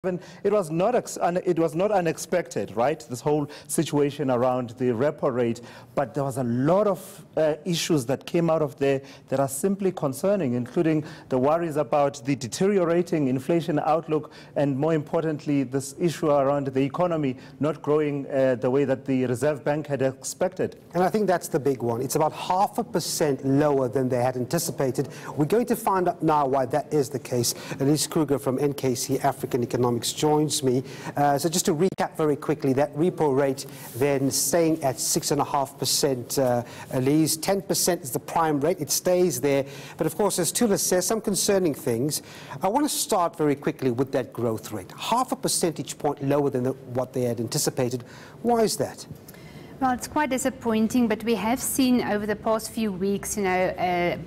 It was not unexpected, right? This whole situation around the repo rate, but there was a lot of issues that came out of there that are simply concerning, including the worries about the deteriorating inflation outlook, and more importantly, this issue around the economy not growing the way that the Reserve Bank had expected. And I think that's the big one. It's about 0.5% lower than they had anticipated. We're going to find out now why that is the case. Elize Kruger from NKC African Economics joins me. So just to recap very quickly, that repo rate then staying at 6.5%. Elize, 10% is the prime rate. It stays there. But of course, as Tula says, some concerning things. I want to start very quickly with that growth rate. 0.5 percentage point lower than what they had anticipated. Why is that? Well, it's quite disappointing, but we have seen over the past few weeks, a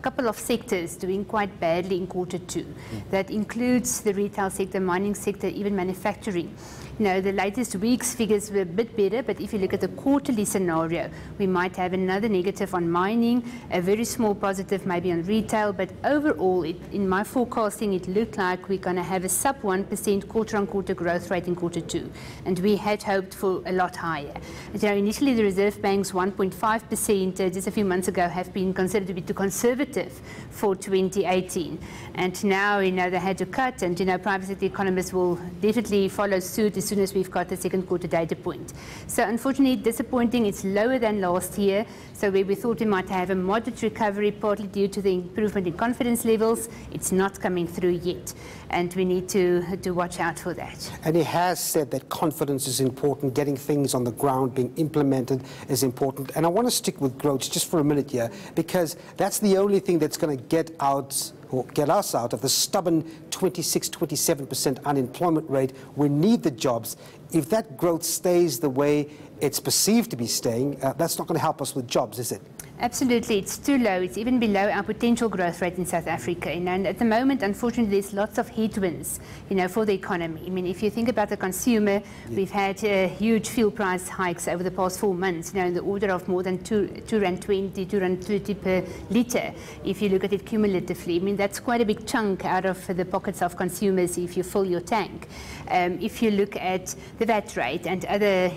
couple of sectors doing quite badly in Q2. That includes the retail sector, mining sector, even manufacturing. The latest week's figures were a bit better, but if you look at the quarterly scenario, we might have another negative on mining, a very small positive maybe on retail, but overall, in my forecasting, it looked like we're going to have a sub 1% quarter-on-quarter growth rate in Q2, and we had hoped for a lot higher. Initially, the Reserve Bank's 1.5% just a few months ago have been considered to be too conservative for 2018, and now they had to cut, and private sector economists will definitely follow suit as soon as we've got the second quarter data point. So unfortunately, disappointing. It's lower than last year, so where we thought we might have a moderate recovery, partly due to the improvement in confidence levels, it's not coming through yet, and we need to watch out for that. And he has said that confidence is important, getting things on the ground, being implemented is important. And I want to stick with growth just for a minute here, because that's the only thing that's going to get us out of the stubborn 26-27% unemployment rate. We need the jobs. If that growth stays the way it's perceived to be staying, that's not going to help us with jobs, is it? Absolutely, it's too low. It's even below our potential growth rate in South Africa. And at the moment, unfortunately, there's lots of headwinds, for the economy. I mean, if you think about the consumer, we've had huge fuel price hikes over the past 4 months, in the order of more than R2.20, R2.30 per litre. If you look at it cumulatively, I mean, that's quite a big chunk out of the pockets of consumers if you fill your tank. If you look at the VAT rate and other,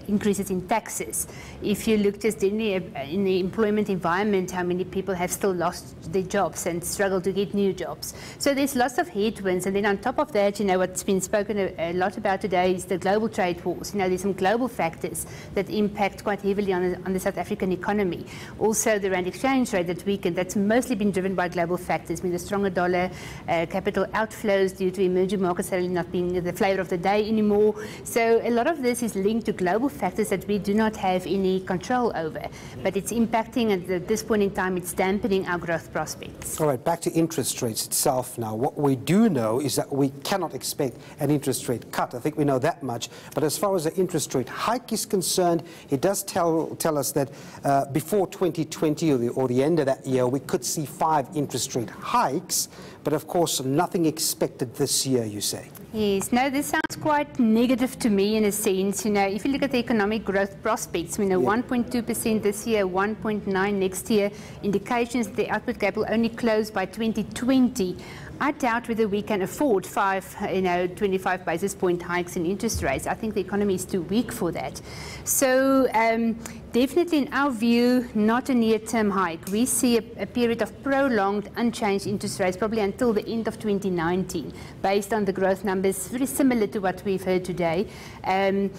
increases in taxes, if you look just generally in the employment environment, how many people have still lost their jobs and struggled to get new jobs. So there's lots of headwinds, and then on top of that, what's been spoken a lot about today is the global trade wars. There's some global factors that impact quite heavily on the South African economy. Also, the rand exchange rate that weakened, that's mostly been driven by global factors. I mean, the stronger dollar, capital outflows due to emerging markets suddenly not being the flavor of the day anymore. So a lot of this is linked to global factors that we do not have any control over, but it's impacting, and at this point in time, it's dampening our growth prospects. All right, back to interest rates itself now. What we do know is that we cannot expect an interest rate cut. I think we know that much. But as far as the interest rate hike is concerned, it does tell us that before 2020 or the end of that year, we could see 5 interest rate hikes. But of course, nothing expected this year, you say. Yes, no, this sounds quite negative to me in a sense. If you look at the economic growth prospects, 1.2% this year, 1.9% next year, indications that the output gap will only close by 2020. I doubt whether we can afford 25 basis point hikes in interest rates. I think the economy is too weak for that. So definitely, in our view, not a near-term hike. We see a period of prolonged, unchanged interest rates, probably until the end of 2019, based on the growth numbers, very similar to what we've heard today. And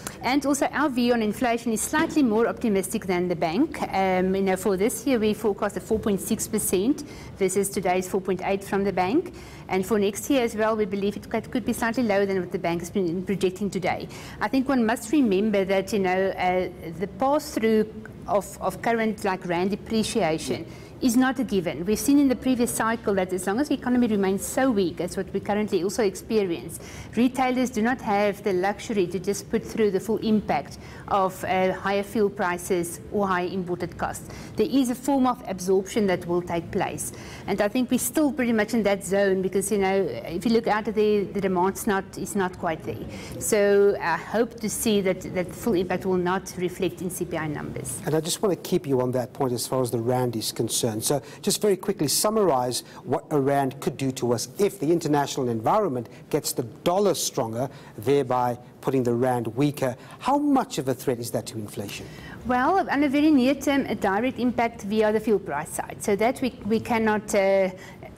also, our view on inflation is slightly more optimistic than the bank. For this year, we forecast a 4.6% versus today's 4.8% from the bank. And for next year as well, we believe it could be slightly lower than what the bank has been projecting today. I think one must remember that, the pass-through of current rand depreciation is not a given. We've seen in the previous cycle that as long as the economy remains so weak, as what we currently also experience, retailers do not have the luxury to just put through the full impact of higher fuel prices or higher imported costs. There is a form of absorption that will take place. And I think we're still pretty much in that zone because, if you look out at the demand is not quite there. So I hope to see that the full impact will not reflect in CPI numbers. And I just want to keep you on that point as far as the rand is concerned. concern. So just very quickly summarize what Iran could do to us if the international environment gets the dollar stronger, thereby putting the rand weaker. How much of a threat is that to inflation? Well, on a very near term, a direct impact via the fuel price side. So that we cannot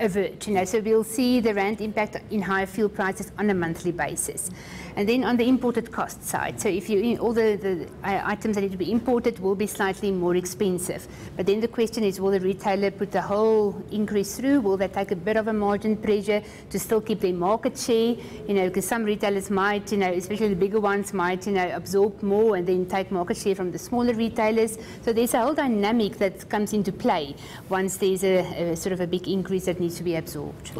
avert, you know. So we'll see the rand impact in higher fuel prices on a monthly basis. And then on the imported cost side, so if you all the items that need to be imported will be slightly more expensive. But then the question is, will the retailer put the whole increase through? Will they take a bit of a margin pressure to still keep their market share? You know, because some retailers might, you know, especially the bigger ones might, you know, absorb more and then take market share from the smaller retailers. So there's a whole dynamic that comes into play once there's a sort of a big increase that needs to be absorbed.